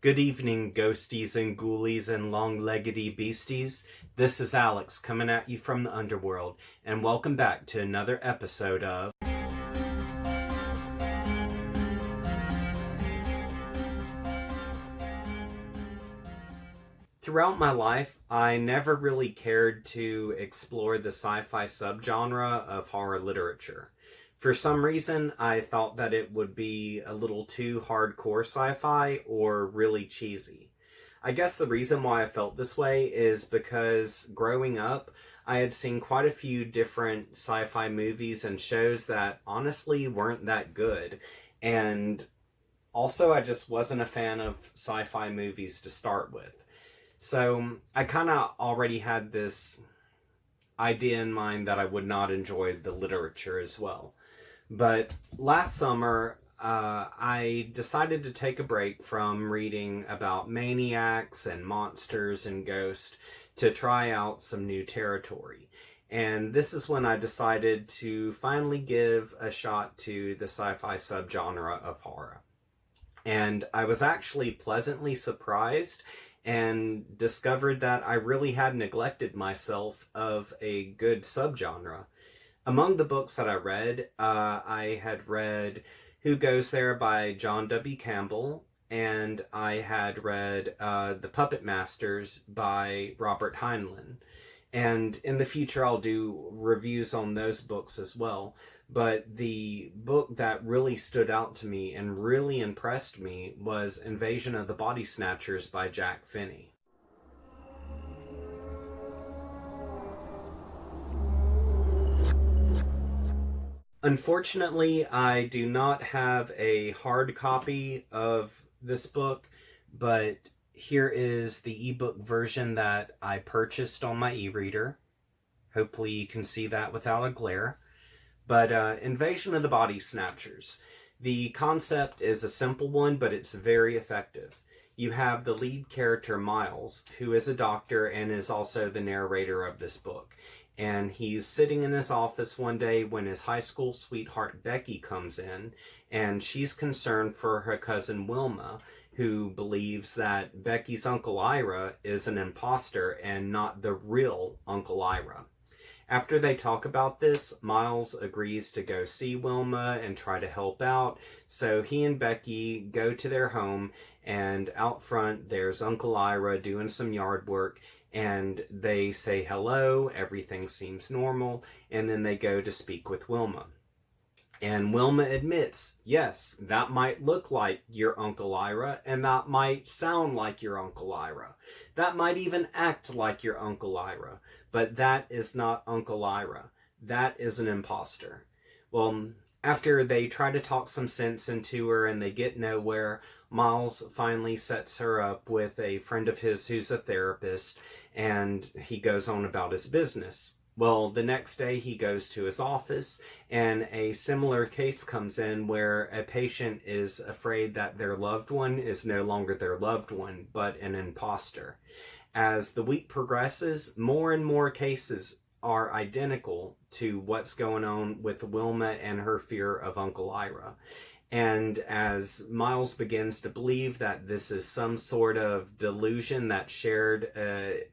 Good evening, ghosties and ghoulies and long-leggedy beasties. This is Alex coming at you from the underworld, and welcome back to another episode of Throughout my life, I never really cared to explore the sci-fi subgenre of horror literature. For some reason, I thought that it would be a little too hardcore sci-fi or really cheesy. I guess the reason why I felt this way is because growing up, I had seen quite a few different sci-fi movies and shows that honestly weren't that good. And also, I just wasn't a fan of sci-fi movies to start with. So I kind of already had this idea in mind that I would not enjoy the literature as well. But last summer, I decided to take a break from reading about maniacs and monsters and ghosts to try out some new territory. And this is when I decided to finally give a shot to the sci-fi subgenre of horror. And I was actually pleasantly surprised and discovered that I really had neglected myself of a good subgenre. Among the books that I read, I had read Who Goes There by John W. Campbell, and I had read The Puppet Masters by Robert Heinlein. And in the future, I'll do reviews on those books as well. But the book that really stood out to me and really impressed me was Invasion of the Body Snatchers by Jack Finney. Unfortunately, I do not have a hard copy of this book, but here is the ebook version that I purchased on my e-reader. Hopefully you can see that without a glare. But Invasion of the Body Snatchers. The concept is a simple one, but it's very effective. You have the lead character, Miles, who is a doctor and is also the narrator of this book. And he's sitting in his office one day when his high school sweetheart Becky comes in, and she's concerned for her cousin Wilma, who believes that Becky's Uncle Ira is an imposter and not the real Uncle Ira. After they talk about this, Miles agrees to go see Wilma and try to help out. So he and Becky go to their home, and out front there's Uncle Ira doing some yard work, and they say hello, everything seems normal, and then they go to speak with Wilma. And Wilma admits, yes, that might look like your Uncle Ira, and that might sound like your Uncle Ira. That might even act like your Uncle Ira, but that is not Uncle Ira. That is an imposter. Well, after they try to talk some sense into her and they get nowhere, Miles finally sets her up with a friend of his who's a therapist, and he goes on about his business. Well, the next day he goes to his office, and a similar case comes in where a patient is afraid that their loved one is no longer their loved one, but an imposter. As the week progresses, more and more cases are identical to what's going on with Wilma and her fear of Uncle Ira. And as Miles begins to believe that this is some sort of delusion that's shared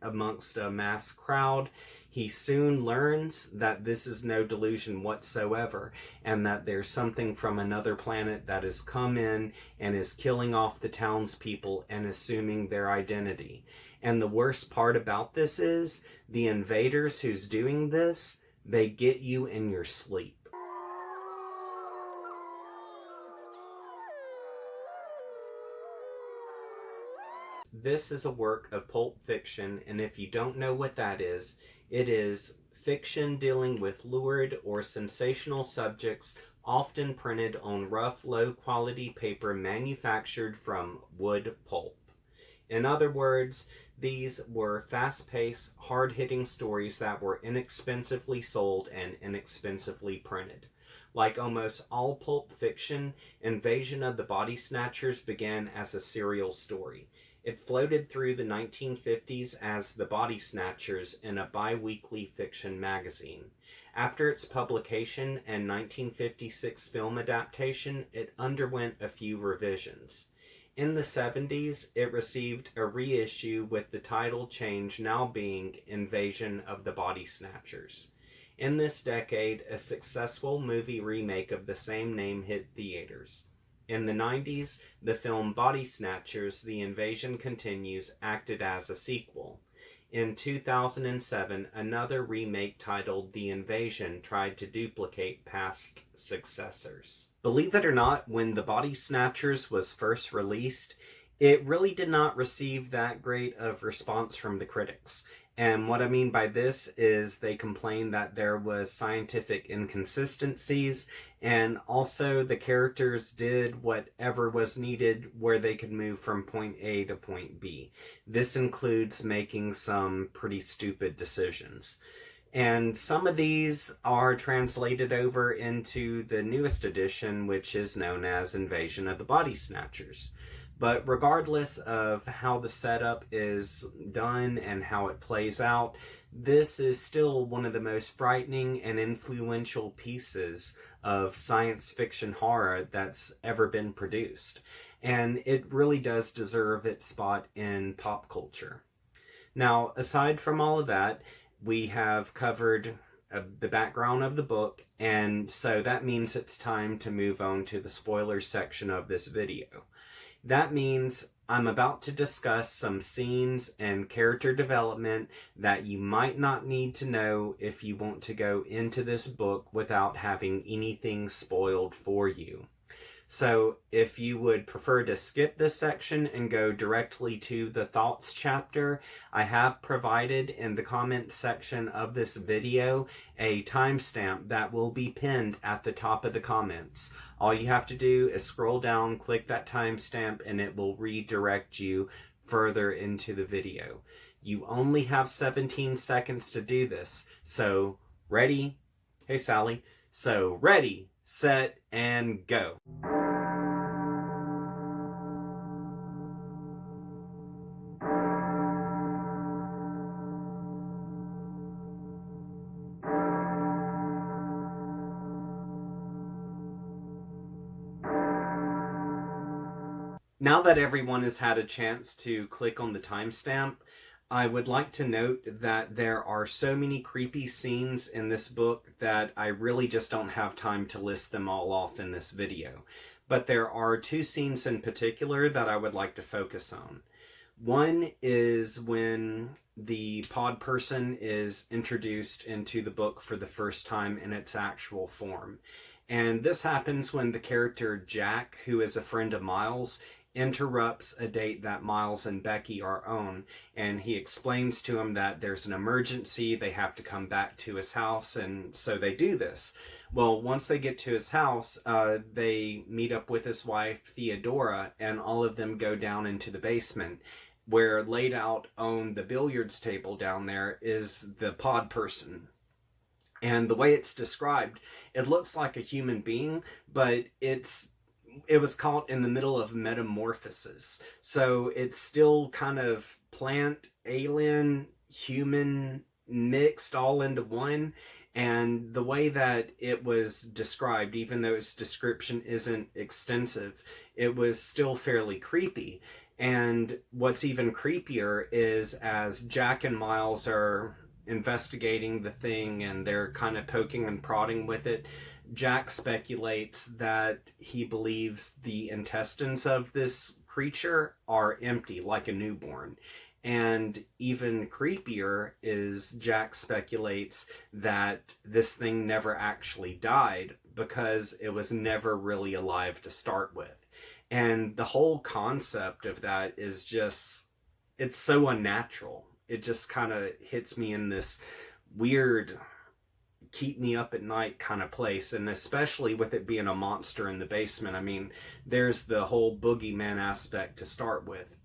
amongst a mass crowd, he soon learns that this is no delusion whatsoever, and that there's something from another planet that has come in and is killing off the townspeople and assuming their identity. And the worst part about this is, the invaders who's doing this, they get you in your sleep. This is a work of pulp fiction, and if you don't know what that is, it is fiction dealing with lurid or sensational subjects, often printed on rough, low-quality paper manufactured from wood pulp. In other words, these were fast-paced, hard-hitting stories that were inexpensively sold and inexpensively printed. Like almost all pulp fiction, Invasion of the Body Snatchers began as a serial story. It floated through the 1950s as The Body Snatchers in a bi-weekly fiction magazine. After its publication and 1956 film adaptation, it underwent a few revisions. In the 70s, it received a reissue with the title change now being Invasion of the Body Snatchers. In this decade, a successful movie remake of the same name hit theaters. In the 90s, the film Body Snatchers, The Invasion Continues acted as a sequel. In 2007, another remake titled The Invasion tried to duplicate past successors. Believe it or not, when The Body Snatchers was first released, it really did not receive that great of response from the critics. And what I mean by this is they complained that there was scientific inconsistencies, and also the characters did whatever was needed where they could move from point A to point B. This includes making some pretty stupid decisions. And some of these are translated over into the newest edition, which is known as Invasion of the Body Snatchers. But regardless of how the setup is done and how it plays out, this is still one of the most frightening and influential pieces of science fiction horror that's ever been produced. And it really does deserve its spot in pop culture. Now, aside from all of that, we have covered the background of the book, and so that means it's time to move on to the spoilers section of this video. That means I'm about to discuss some scenes and character development that you might not need to know if you want to go into this book without having anything spoiled for you. So if you would prefer to skip this section and go directly to the thoughts chapter, I have provided in the comment section of this video a timestamp that will be pinned at the top of the comments. All you have to do is scroll down, click that timestamp, and it will redirect you further into the video. You only have 17 seconds to do this. So ready? Hey Sally. So ready, set, and go. Now that everyone has had a chance to click on the timestamp, I would like to note that there are so many creepy scenes in this book that I really just don't have time to list them all off in this video. But there are two scenes in particular that I would like to focus on. One is when the pod person is introduced into the book for the first time in its actual form. And this happens when the character Jack, who is a friend of Miles, interrupts a date that Miles and Becky are on, and he explains to him that there's an emergency, they have to come back to his house, and so they do this. Well, once they get to his house, they meet up with his wife, Theodora, and all of them go down into the basement, where laid out on the billiards table down there is the pod person. And the way it's described, it looks like a human being, but it was caught in the middle of metamorphosis. So it's still kind of plant, alien, human mixed all into one. And the way that it was described, even though its description isn't extensive, it was still fairly creepy. And what's even creepier is as Jack and Miles are investigating the thing and they're kind of poking and prodding with it, Jack speculates that he believes the intestines of this creature are empty, like a newborn. And even creepier is Jack speculates that this thing never actually died because it was never really alive to start with. And the whole concept of that is just, it's so unnatural. It just kind of hits me in this weird, keep me up at night kind of place, and especially with it being a monster in the basement. I mean, there's the whole boogeyman aspect to start with.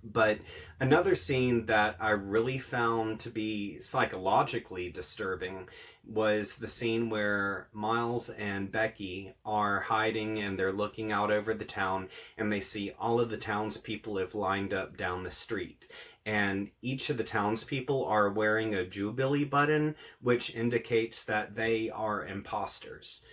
But another scene that I really found to be psychologically disturbing was the scene where Miles and Becky are hiding and they're looking out over the town, and they see all of the townspeople have lined up down the street. And each of the townspeople are wearing a Jubilee button, which indicates that they are imposters.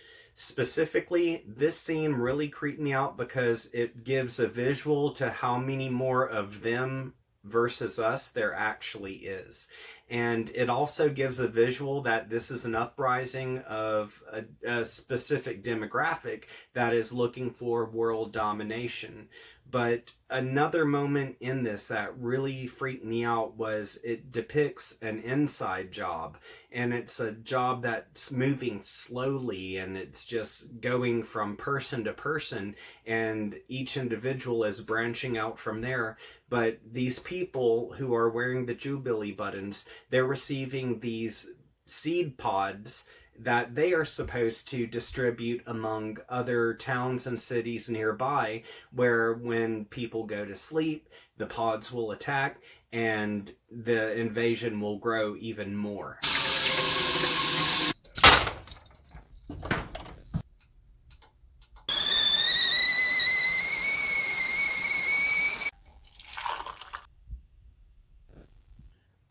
Specifically, this scene really creeped me out because it gives a visual to how many more of them versus us there actually is. And it also gives a visual that this is an uprising of a specific demographic that is looking for world domination. But another moment in this that really freaked me out was it depicts an inside job. And it's a job that's moving slowly, and it's just going from person to person, and each individual is branching out from there. But these people who are wearing the Jubilee buttons, they're receiving these seed pods that they are supposed to distribute among other towns and cities nearby, where when people go to sleep, the pods will attack and the invasion will grow even more.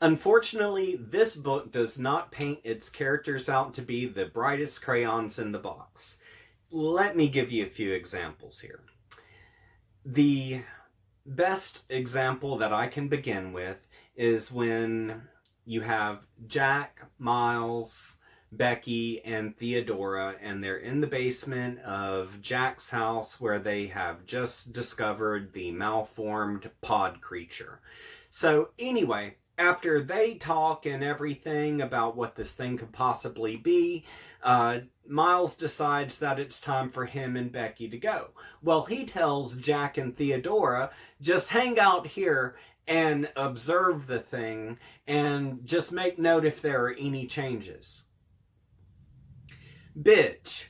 Unfortunately, this book does not paint its characters out to be the brightest crayons in the box. Let me give you a few examples here. The best example that I can begin with is when you have Jack, Miles, Becky, and Theodora, and they're in the basement of Jack's house where they have just discovered the malformed pod creature. So anyway, after they talk and everything about what this thing could possibly be, Miles decides that it's time for him and Becky to go. Well, he tells Jack and Theodora, just hang out here and observe the thing and just make note if there are any changes. Bitch.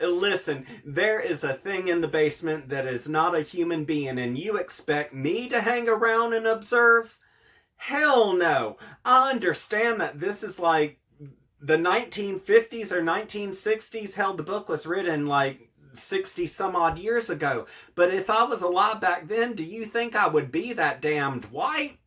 Listen, there is a thing in the basement that is not a human being, and you expect me to hang around and observe? Hell no. I understand that this is like the 1950s or 1960s. Hell, the book was written like 60 some odd years ago. But if I was alive back then, do you think I would be that damned white?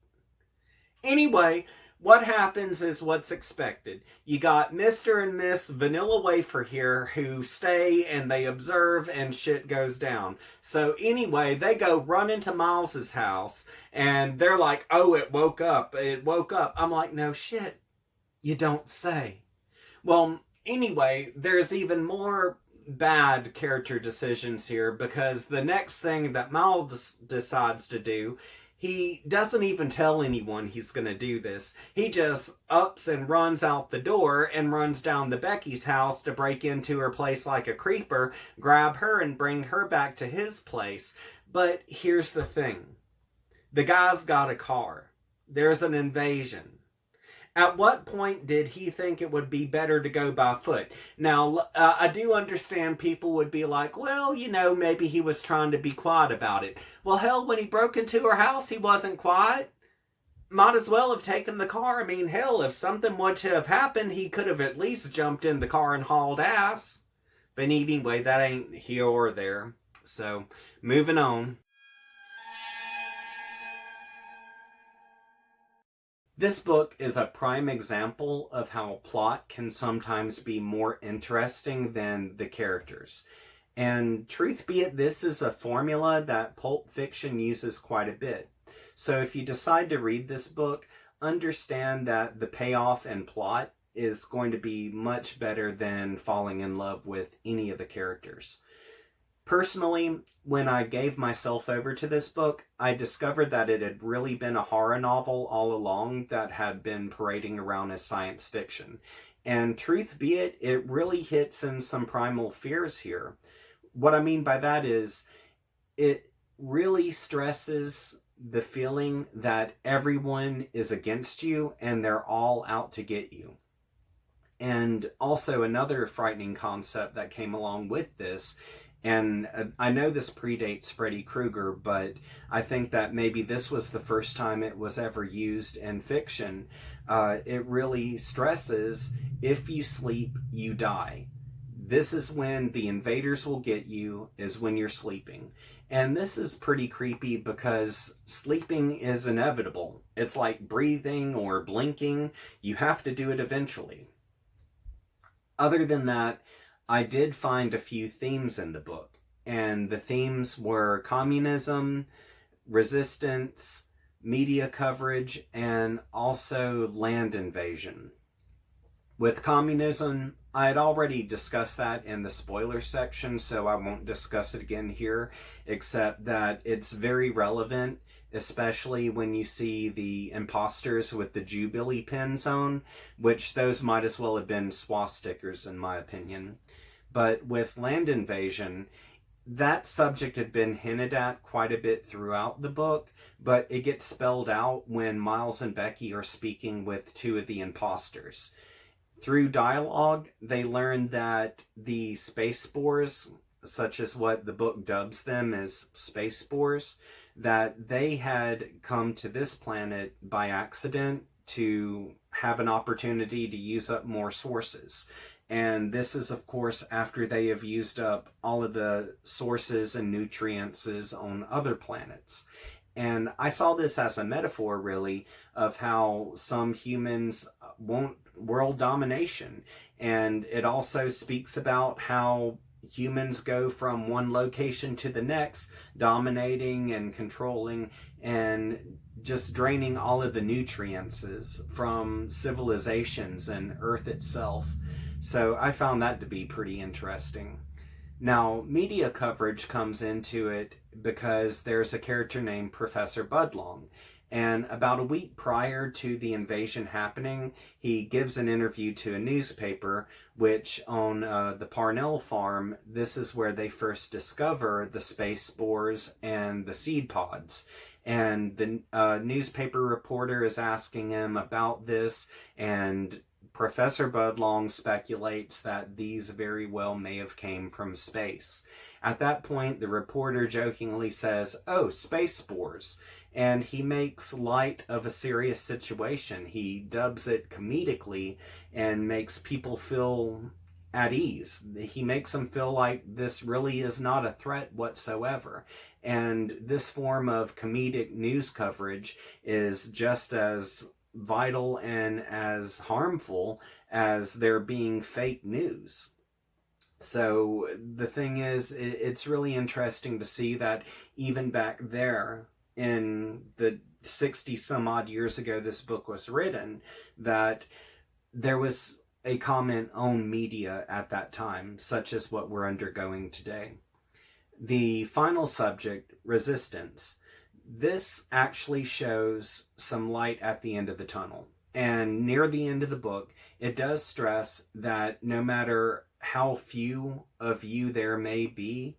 Anyway, what happens is what's expected. You got Mr. and Miss Vanilla Wafer here who stay and they observe and shit goes down. So anyway, they go run into Miles's house and they're like, oh, it woke up. I'm like, no shit. You don't say. Well, anyway, there's even more bad character decisions here because the next thing that Miles decides to do, he doesn't even tell anyone he's going to do this. He just ups and runs out the door and runs down to Becky's house to break into her place like a creeper, grab her and bring her back to his place. But here's the thing. The guy's got a car. There's an invasion. At what point did he think it would be better to go by foot? Now, I do understand people would be like, well, you know, maybe he was trying to be quiet about it. Well, hell, when he broke into her house, he wasn't quiet. Might as well have taken the car. I mean, hell, if something were to have happened, he could have at least jumped in the car and hauled ass. But anyway, that ain't here or there. So, moving on. This book is a prime example of how plot can sometimes be more interesting than the characters. And truth be it, this is a formula that Pulp Fiction uses quite a bit. So if you decide to read this book, understand that the payoff and plot is going to be much better than falling in love with any of the characters. Personally, when I gave myself over to this book, I discovered that it had really been a horror novel all along that had been parading around as science fiction. And truth be it, it really hits in some primal fears here. What I mean by that is, it really stresses the feeling that everyone is against you and they're all out to get you. And also another frightening concept that came along with this, and I know this predates Freddy Krueger, but I think that maybe this was the first time it was ever used in fiction. It really stresses, if you sleep, you die. This is when the invaders will get you, is when you're sleeping. And this is pretty creepy because sleeping is inevitable. It's like breathing or blinking. You have to do it eventually. Other than that, I did find a few themes in the book, and the themes were communism, resistance, media coverage, and also land invasion. With communism, I had already discussed that in the spoiler section, so I won't discuss it again here, except that it's very relevant, especially when you see the imposters with the Jubilee pins on, which those might as well have been swastikas in my opinion. But with land invasion, that subject had been hinted at quite a bit throughout the book, but it gets spelled out when Miles and Becky are speaking with two of the imposters. Through dialogue, they learn that the space spores, such as what the book dubs them as space spores, that they had come to this planet by accident to have an opportunity to use up more sources. And this is, of course, after they have used up all of the sources and nutrients on other planets. And I saw this as a metaphor, really, of how some humans want world domination. And it also speaks about how humans go from one location to the next, dominating and controlling and just draining all of the nutrients from civilizations and Earth itself. So I found that to be pretty interesting. Now, media coverage comes into it because there's a character named Professor Budlong. And about a week prior to the invasion happening, he gives an interview to a newspaper, which on the Parnell farm, this is where they first discover the space spores and the seed pods. And the newspaper reporter is asking him about this, and Professor Budlong speculates that these very well may have came from space. At that point, the reporter jokingly says, "Oh, space spores." And he makes light of a serious situation. He dubs it comedically and makes people feel at ease. He makes them feel like this really is not a threat whatsoever. And this form of comedic news coverage is just as vital and as harmful as there being fake news. So the thing is, it's really interesting to see that even back there in the 60 some odd years ago this book was written, that there was a comment on media at that time, such as what we're undergoing today. The final subject, resistance. This actually shows some light at the end of the tunnel. And near the end of the book, it does stress that no matter how few of you there may be,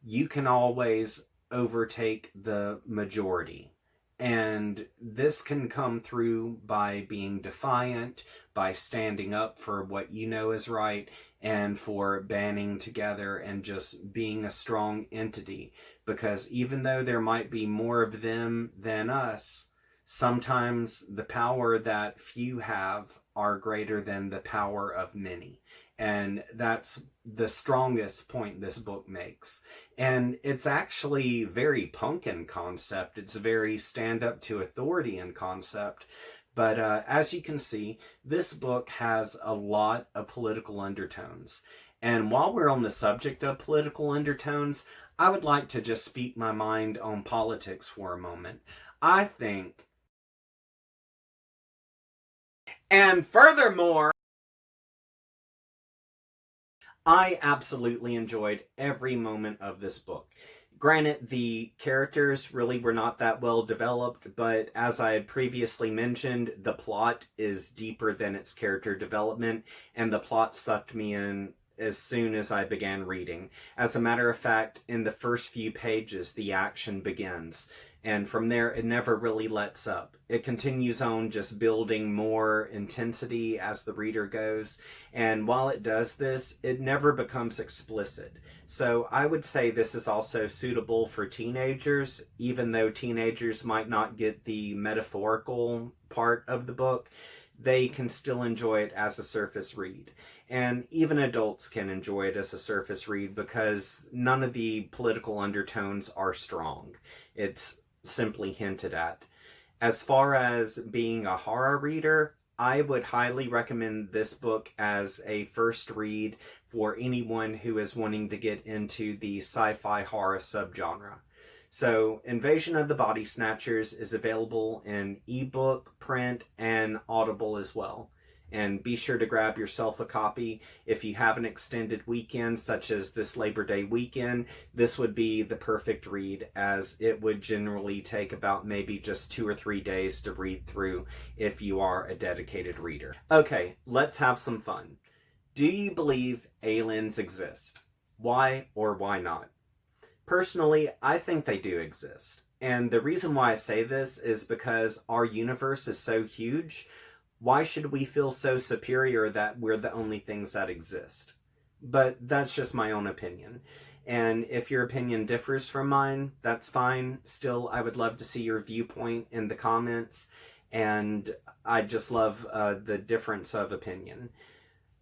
you can always overtake the majority. And this can come through by being defiant, by standing up for what you know is right, and for banding together and just being a strong entity. Because even though there might be more of them than us, sometimes the power that few have are greater than the power of many. And that's the strongest point this book makes. And it's actually very punk in concept. It's very stand up to authority in concept. But as you can see, this book has a lot of political undertones. And while we're on the subject of political undertones, I would like to just speak my mind on politics for a moment. I think, and furthermore, I absolutely enjoyed every moment of this book. Granted, the characters really were not that well developed, but as I had previously mentioned, the plot is deeper than its character development, and the plot sucked me in as soon as I began reading. As a matter of fact, in the first few pages, the action begins. And from there, it never really lets up. It continues on just building more intensity as the reader goes. And while it does this, it never becomes explicit. So I would say this is also suitable for teenagers, even though teenagers might not get the metaphorical part of the book. They can still enjoy it as a surface read. And even adults can enjoy it as a surface read because none of the political undertones are strong. It's simply hinted at. As far as being a horror reader, I would highly recommend this book as a first read for anyone who is wanting to get into the sci-fi horror subgenre. So, Invasion of the Body Snatchers is available in ebook, print, and Audible as well. And be sure to grab yourself a copy. If you have an extended weekend, such as this Labor Day weekend, this would be the perfect read, as it would generally take about maybe just 2 or 3 days to read through if you are a dedicated reader. Okay, let's have some fun. Do you believe aliens exist? Why or why not? Personally, I think they do exist. And the reason why I say this is because our universe is so huge. Why should we feel so superior that we're the only things that exist? But that's just my own opinion. And if your opinion differs from mine, that's fine. Still, I would love to see your viewpoint in the comments. And I just love the difference of opinion.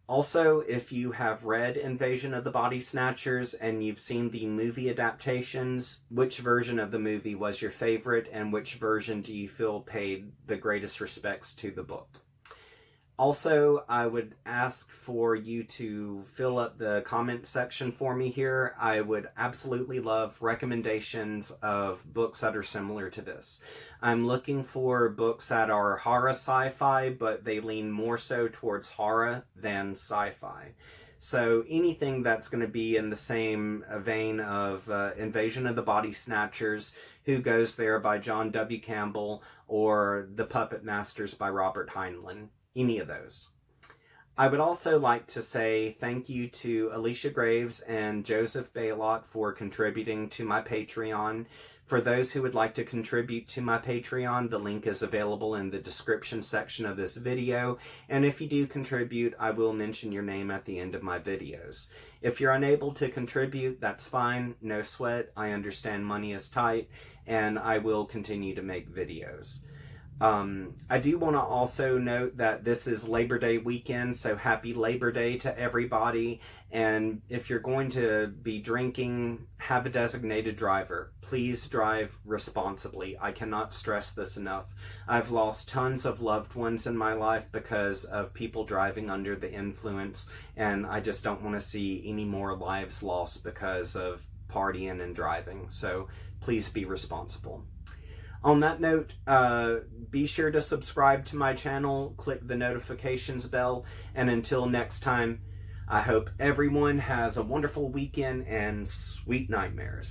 Also, if you have read Invasion of the Body Snatchers and you've seen the movie adaptations, which version of the movie was your favorite and which version do you feel paid the greatest respects to the book? Also, I would ask for you to fill up the comment section for me here. I would absolutely love recommendations of books that are similar to this. I'm looking for books that are horror sci-fi, but they lean more so towards horror than sci-fi. So anything that's going to be in the same vein of Invasion of the Body Snatchers, Who Goes There by John W. Campbell, or The Puppet Masters by Robert Heinlein. Any of those. I would also like to say thank you to Alicia Graves and Joseph Baylock for contributing to my Patreon. For those who would like to contribute to my Patreon, the link is available in the description section of this video, and if you do contribute, I will mention your name at the end of my videos. If you're unable to contribute, that's fine, no sweat. I understand money is tight, and I will continue to make videos. I do want to also note that this is Labor Day weekend, so happy Labor Day to everybody. And if you're going to be drinking, have a designated driver. Please drive responsibly. I cannot stress this enough. I've lost tons of loved ones in my life because of people driving under the influence, and I just don't want to see any more lives lost because of partying and driving. So please be responsible. On that note, be sure to subscribe to my channel, click the notifications bell, and until next time, I hope everyone has a wonderful weekend and sweet nightmares.